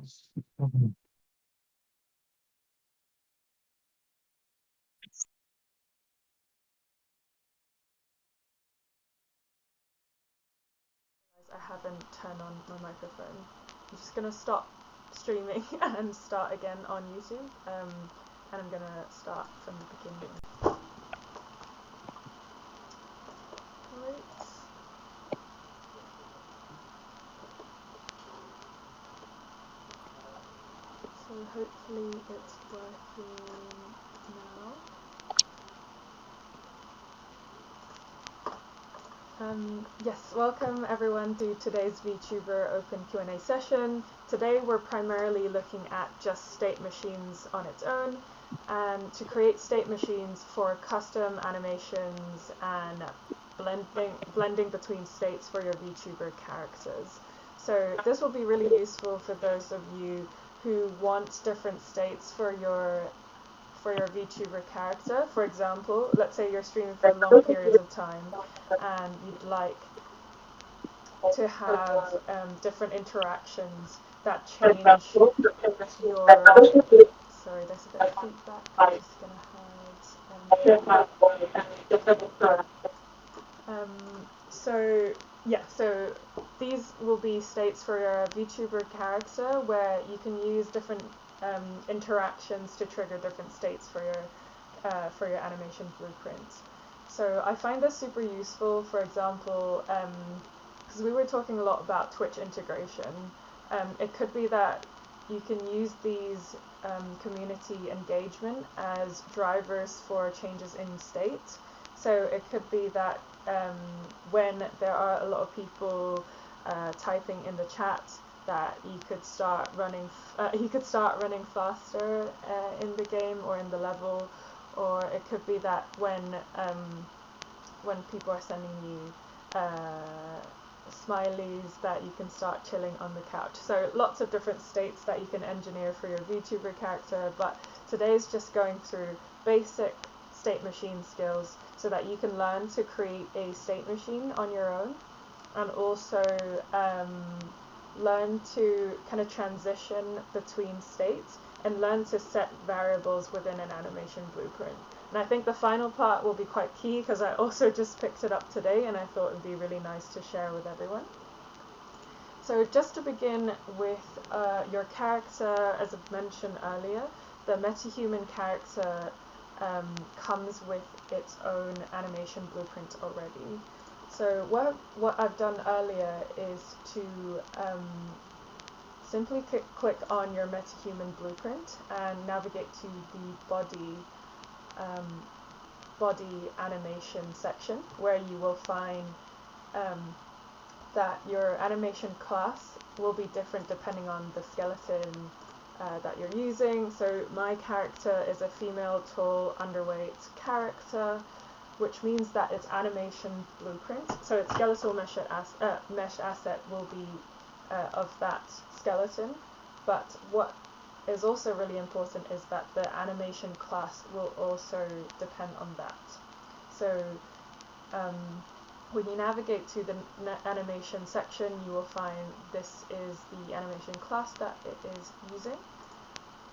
I haven't turned on my microphone. I'm just gonna stop streaming and start again on YouTube, and I'm gonna start from the beginning. Right. So hopefully it's working now. Yes, welcome everyone to today's VTuber Open Q&A session. Today we're primarily looking at just state machines on its own, and to create state machines for custom animations and blending between states for your VTuber characters. So this will be really useful for those of you who want different states for your VTuber character. For example, let's say you're streaming for long periods of time and you'd like to have different interactions that change your... Sorry, there's a bit of feedback. I'm just gonna hide. So these will be states for your VTuber character where you can use different interactions to trigger different states for your animation blueprint. So I find this super useful, for example, because we were talking a lot about Twitch integration. It could be that you can use these community engagement as drivers for changes in state. So it could be that when there are a lot of people typing in the chat, that you could start running faster in the game or in the level, or it could be that when people are sending you smileys, that you can start chilling on the couch. So lots of different states that you can engineer for your VTuber character, but today's just going through basic state machine skills so that you can learn to create a state machine on your own, and also learn to kind of transition between states and learn to set variables within an animation blueprint. And I think the final part will be quite key because I also just picked it up today and I thought it would be really nice to share with everyone. So just to begin with your character, as I mentioned earlier, the MetaHuman character comes with its own animation blueprint already. So what I've done earlier is to simply click on your MetaHuman blueprint and navigate to the body animation section, where you will find that your animation class will be different depending on the skeleton that you're using. So my character is a female, tall, underweight character, which means that its animation blueprint, so its skeletal mesh asset will be of that skeleton, but what is also really important is that the animation class will also depend on that. So when you navigate to the animation section, you will find this is the animation class that it is using.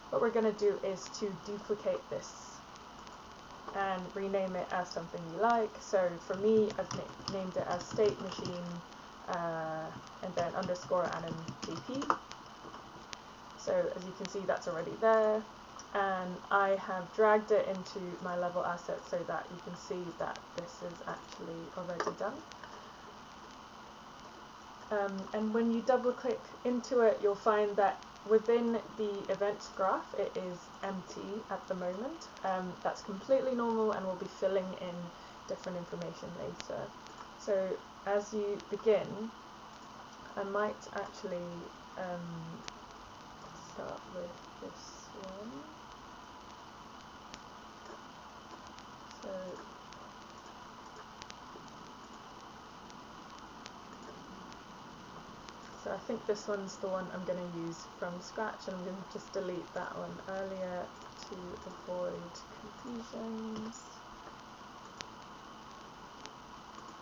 What we're going to do is to duplicate this and rename it as something you like. So for me, I've named it as state machine and then underscore anim jp. So as you can see, that's already there, and I have dragged it into my level asset so that you can see that this is actually already done. And when you double click into it, you'll find that within the events graph, it is empty at the moment. That's completely normal and we'll be filling in different information later. So as you begin, I might actually start with this one. So I think this one's the one I'm going to use from scratch, and I'm going to just delete that one earlier to avoid confusions.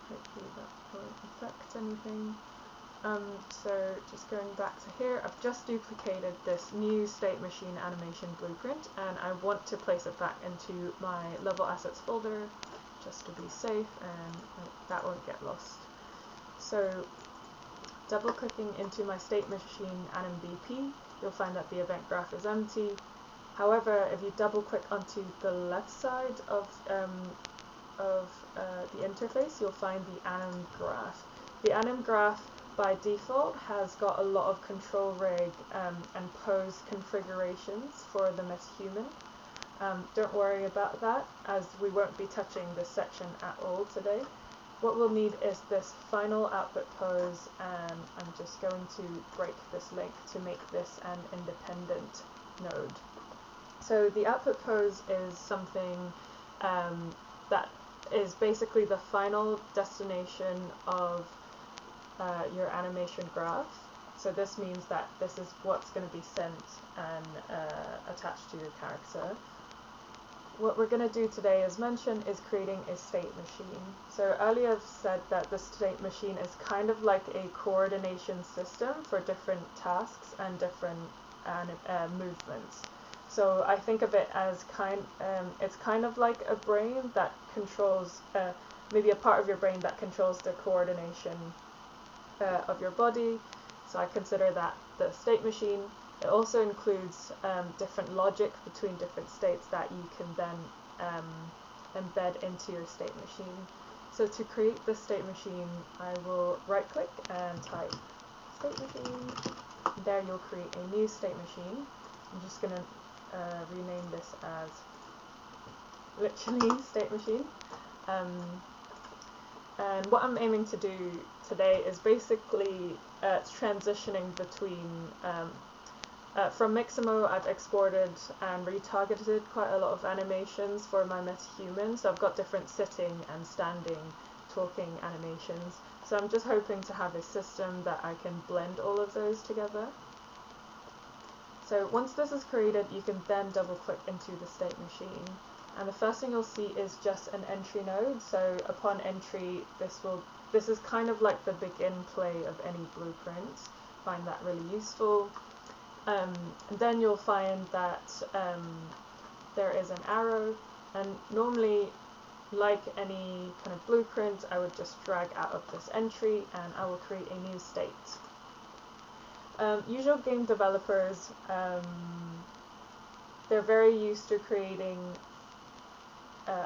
Hopefully that won't affect anything. So just going back to here, I've just duplicated this new state machine animation blueprint, and I want to place it back into my level assets folder just to be safe and that won't get lost. So double clicking into my state machine AnimBP, you'll find that the event graph is empty. However, if you double click onto the left side of the interface, you'll find the anim graph. The anim graph by default has got a lot of control rig and pose configurations for the MetaHuman. Don't worry about that, as we won't be touching this section at all today. What we'll need is this final output pose, and I'm just going to break this link to make this an independent node. So the output pose is something that is basically the final destination of your animation graph. So this means that this is what's going to be sent and attached to your character. What we're going to do today, as mentioned, is creating a state machine. So earlier I've said that the state machine is kind of like a coordination system for different tasks and different movements. So I think of it as it's kind of like a brain that controls, maybe a part of your brain that controls the coordination of your body. So I consider that the state machine. It also includes different logic between different states that you can then embed into your state machine. So to create this state machine, I will right click and type state machine. There you'll create a new state machine. I'm just going to rename this as literally state machine. And what I'm aiming to do today is basically transitioning between from Mixamo. I've exported and retargeted quite a lot of animations for my MetaHuman, so I've got different sitting and standing, talking animations. So I'm just hoping to have a system that I can blend all of those together. So once this is created, you can then double click into the state machine. And the first thing you'll see is just an entry node. So upon entry, this is kind of like the begin play of any blueprint. Find that really useful. And then you'll find that there is an arrow, and normally, like any kind of blueprint, I would just drag out of this entry and I will create a new state. Usual game developers, they're very used to creating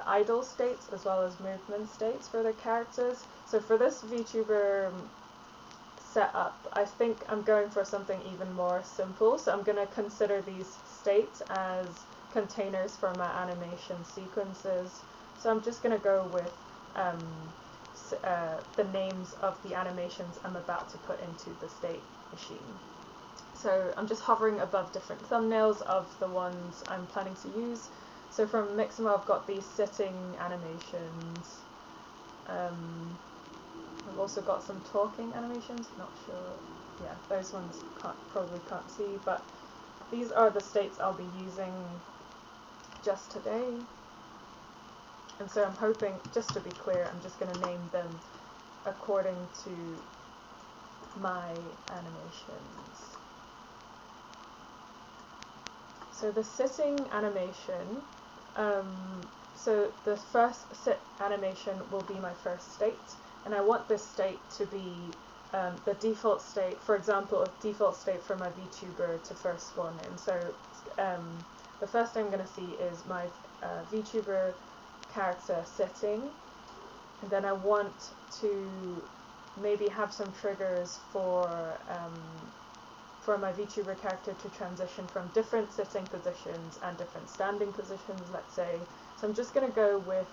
idle states as well as movement states for their characters. So for this VTuber setup, I think I'm going for something even more simple. So I'm going to consider these states as containers for my animation sequences. So I'm just going to go with the names of the animations I'm about to put into the state machine. So I'm just hovering above different thumbnails of the ones I'm planning to use. So from Mixamo, I've got these sitting animations. I've also got some talking animations, not sure. Yeah, those ones probably can't see, but these are the states I'll be using just today. And so I'm hoping, just to be clear, I'm just going to name them according to my animations. So the sitting animation, so the first sit animation will be my first state, and I want this state to be the default state, for example, a default state for my VTuber to first spawn in. So the first thing I'm going to see is my VTuber character sitting, and then I want to maybe have some triggers for my VTuber character to transition from different sitting positions and different standing positions, let's say. So I'm just going to go with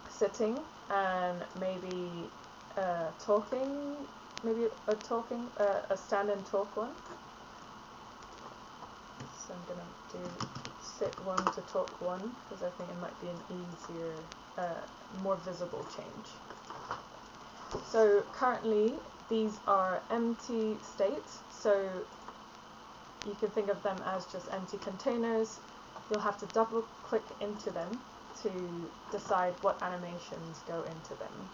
sitting and maybe talking, a stand and talk one. So I'm going to do sit one to talk one, because I think it might be an easier, more visible change. So currently these are empty states, so you can think of them as just empty containers. You'll have to double click into them to decide what animations go into them.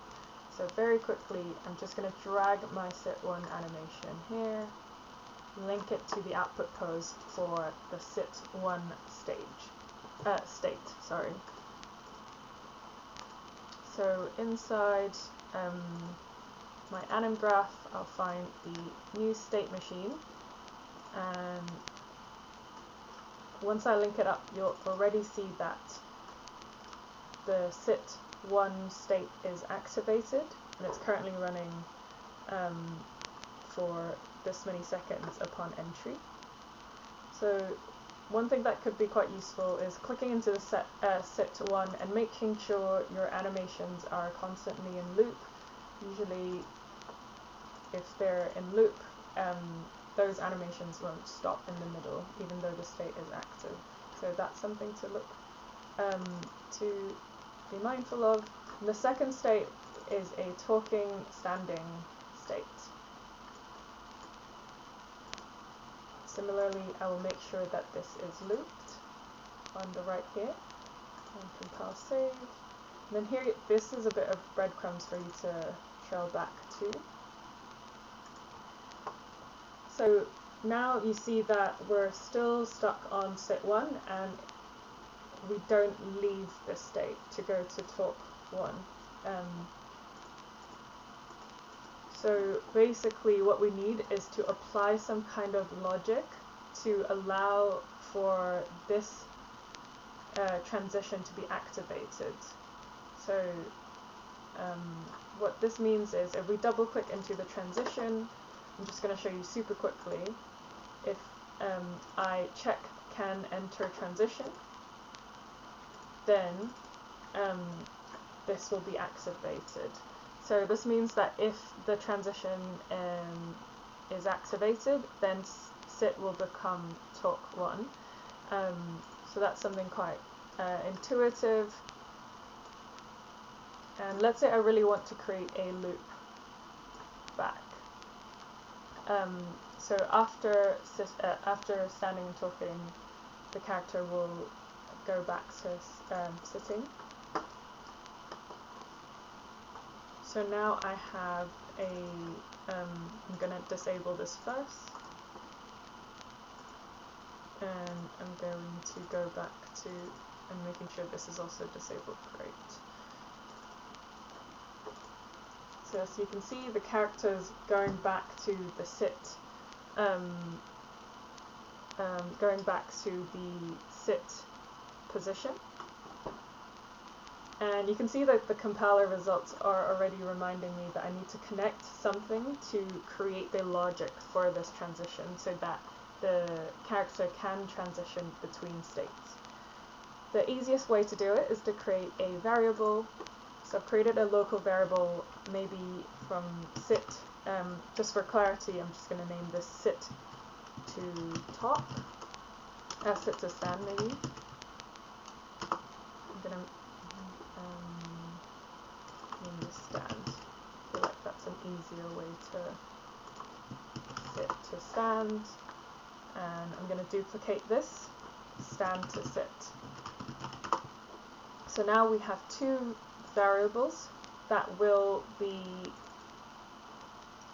So very quickly, I'm just going to drag my sit1 animation here, link it to the output pose for the sit1 state. So inside my anim graph, I'll find the new state machine, and once I link it up, you'll already see that the sit1 state is activated, and it's currently running for this many seconds upon entry. So one thing that could be quite useful is clicking into the sit1 and making sure your animations are constantly in loop. Usually if they're in loop, those animations won't stop in the middle, even though the state is active. So that's something to look to be mindful of. And the second state is a talking standing state. Similarly, I will make sure that this is looped on the right here, and compile save. And then here, this is a bit of breadcrumbs for you to trail back to. So now you see that we're still stuck on sit1, and we don't leave this state to go to talk1. So basically what we need is to apply some kind of logic to allow for this transition to be activated. So what this means is if we double click into the transition, I'm just going to show you super quickly. If I check can enter transition, then this will be activated. So this means that if the transition is activated, then sit will become talk1. So that's something quite intuitive. And let's say I really want to create a loop back. So after standing and talking, the character will go back to sitting. So now I have I'm going to disable this first, and I'm going to go back to and making sure this is also disabled. Great. So as you can see, the character's going back to the sit, going back to the sit position. And you can see that the compiler results are already reminding me that I need to connect something to create the logic for this transition so that the character can transition between states. The easiest way to do it is to create a variable. So I've created a local variable, maybe from sit. Just for clarity, I'm just going to name this sit to top, sit to stand maybe. I'm going to name this stand. I feel like that's an easier way to sit to stand. And I'm going to duplicate this, stand to sit. So now we have two variables that will be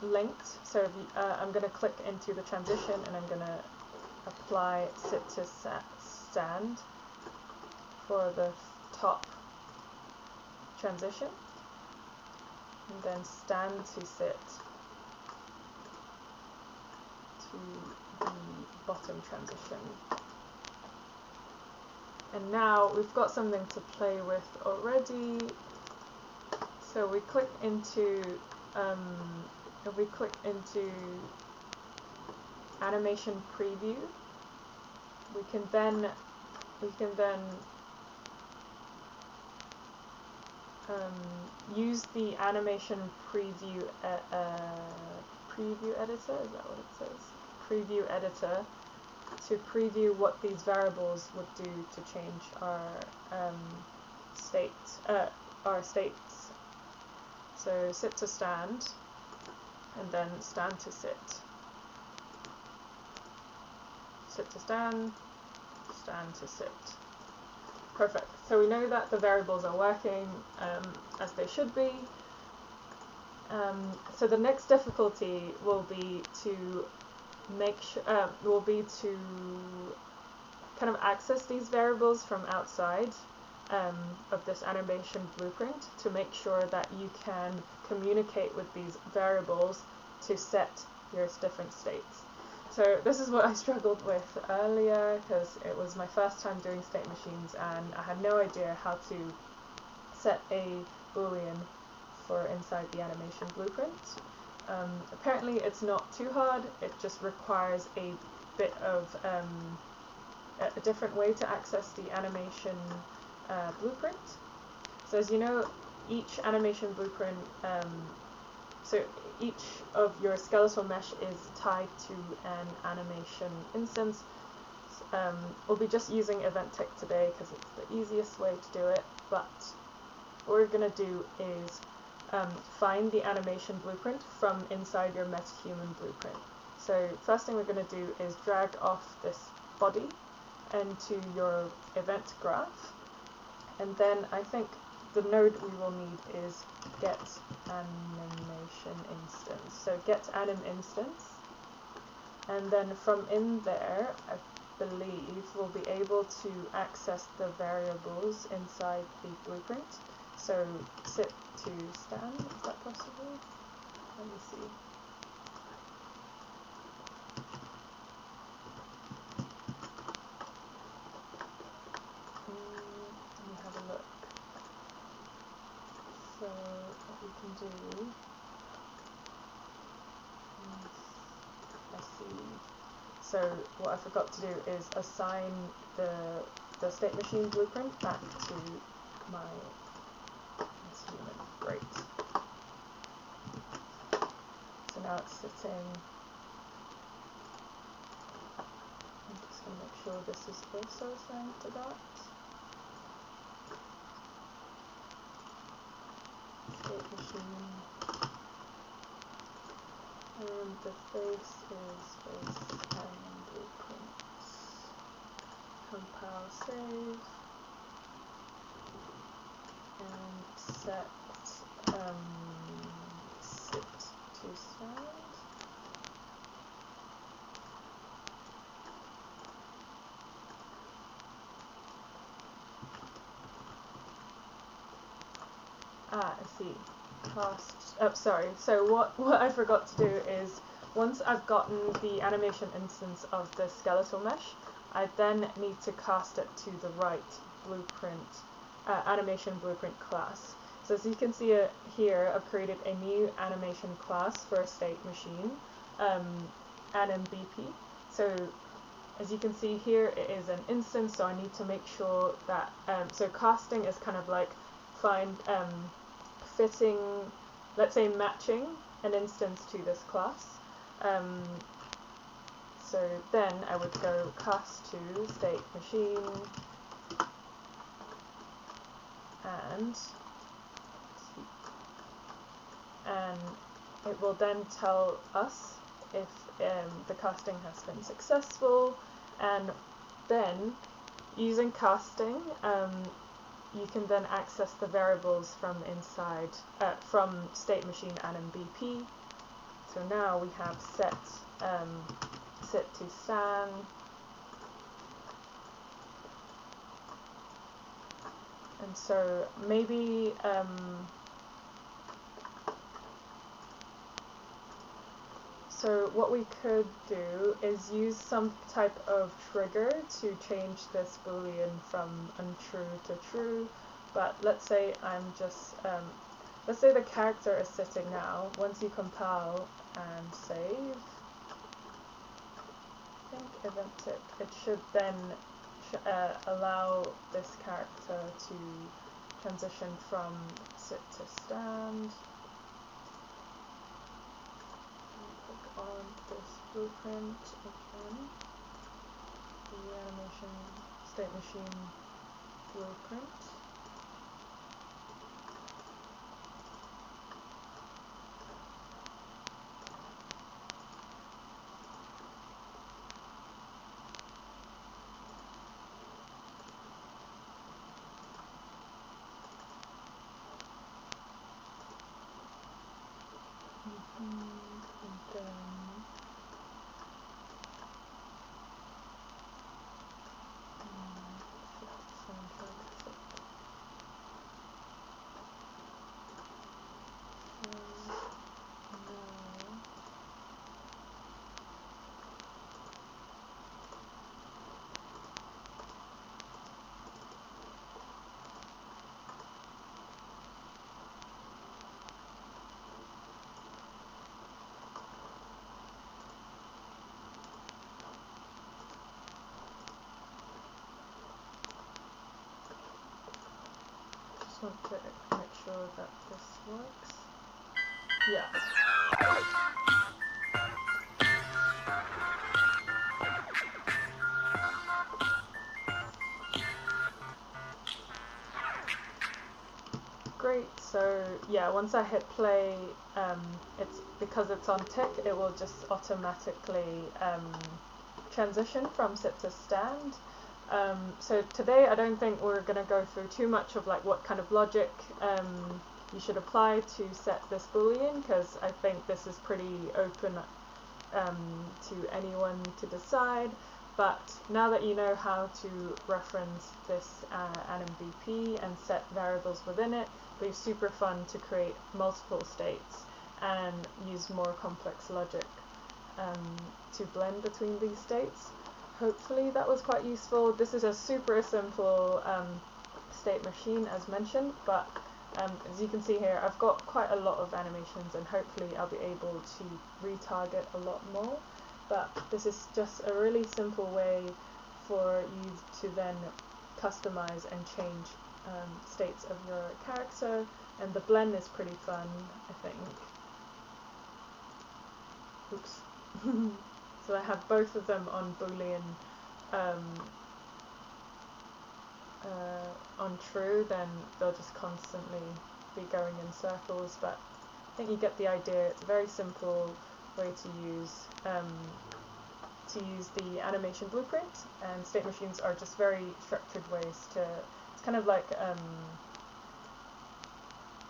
linked. So I'm going to click into the transition and I'm going to apply sit to stand for the top transition, and then stand to sit to the bottom transition. And now we've got something to play with already. So we click into if we click into animation preview, we can then use the animation preview preview editor. Is that what it says? Preview editor, to preview what these variables would do to change our states. So sit to stand, and then stand to sit. Sit to stand, stand to sit. Perfect. So we know that the variables are working as they should be. So the next difficulty will be to kind of access these variables from outside of this animation blueprint to make sure that you can communicate with these variables to set your different states. So this is what I struggled with earlier because it was my first time doing state machines and I had no idea how to set a boolean for inside the animation blueprint. Apparently it's not too hard, it just requires a bit of a different way to access the animation blueprint. So as you know, each animation blueprint, so each of your skeletal mesh is tied to an animation instance. We'll be just using event tick today because it's the easiest way to do it, but what we're going to do is find the animation blueprint from inside your MetaHuman blueprint. So first thing we're going to do is drag off this body into your event graph, and then I think the node we will need is get animation instance. So get anim instance, and then from in there I believe we'll be able to access the variables inside the blueprint. So sit to stand, is that possible? Let me see. Let me have a look. So what we can do is, I see. So what I forgot to do is assign the state machine blueprint back to my human. Great. So now it's sitting. I'm just going to make sure this is also assigned to that. State machine. And the face is face and blueprints. Compile, save. And set sit to stand. I see. Cast. Oh, sorry. So what I forgot to do is once I've gotten the animation instance of the skeletal mesh, I then need to cast it to the right blueprint. Animation blueprint class. So as you can see here, I've created a new animation class for a state machine, AnimBP. So as you can see here, it is an instance, so I need to make sure that, so casting is kind of like fitting, let's say matching an instance to this class. So then I would go cast to state machine, and it will then tell us if the casting has been successful, and then using casting you can then access the variables from inside from state machine AnimBP. So now we have set sit to stand, and so maybe so what we could do is use some type of trigger to change this boolean from untrue to true, but let's say I'm just let's say the character is sitting now. Once you compile and save, I think eventic, it should then allow this character to transition from sit to stand. Click on this blueprint again, the animation state machine blueprint. just want to make sure that this works. Yeah. Great, so yeah, once I hit play, because it's on tick, it will just automatically transition from sit to stand. So today I don't think we're going to go through too much of like what kind of logic you should apply to set this boolean, because I think this is pretty open to anyone to decide. But now that you know how to reference this AnimVP and set variables within it, it'll be super fun to create multiple states and use more complex logic to blend between these states. Hopefully that was quite useful. This is a super simple state machine as mentioned, but as you can see here, I've got quite a lot of animations and hopefully I'll be able to retarget a lot more. But this is just a really simple way for you to then customize and change states of your character, and the blend is pretty fun, I think. Oops. So I have both of them on Boolean on true, then they'll just constantly be going in circles, but I think you get the idea. It's a very simple way to use the animation blueprint, and state machines are just very structured ways to, it's kind of like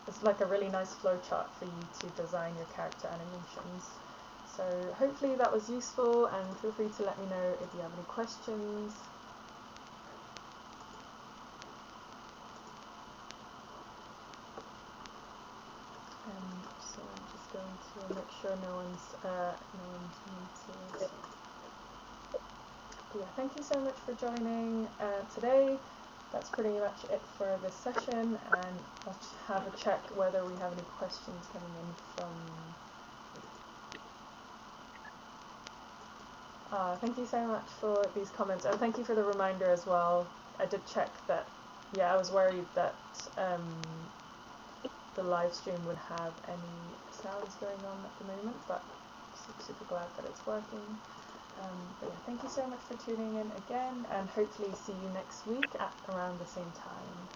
it's like a really nice flowchart for you to design your character animations. So hopefully that was useful, and feel free to let me know if you have any questions. So I'm just going to make sure no one's muted. But yeah, thank you so much for joining today. That's pretty much it for this session, and I'll have a check whether we have any questions coming in from. Thank you so much for these comments, and thank you for the reminder as well. I did check that. Yeah, I was worried that the live stream would have any sounds going on at the moment, but I'm super glad that it's working. But yeah, thank you so much for tuning in again, and hopefully see you next week at around the same time.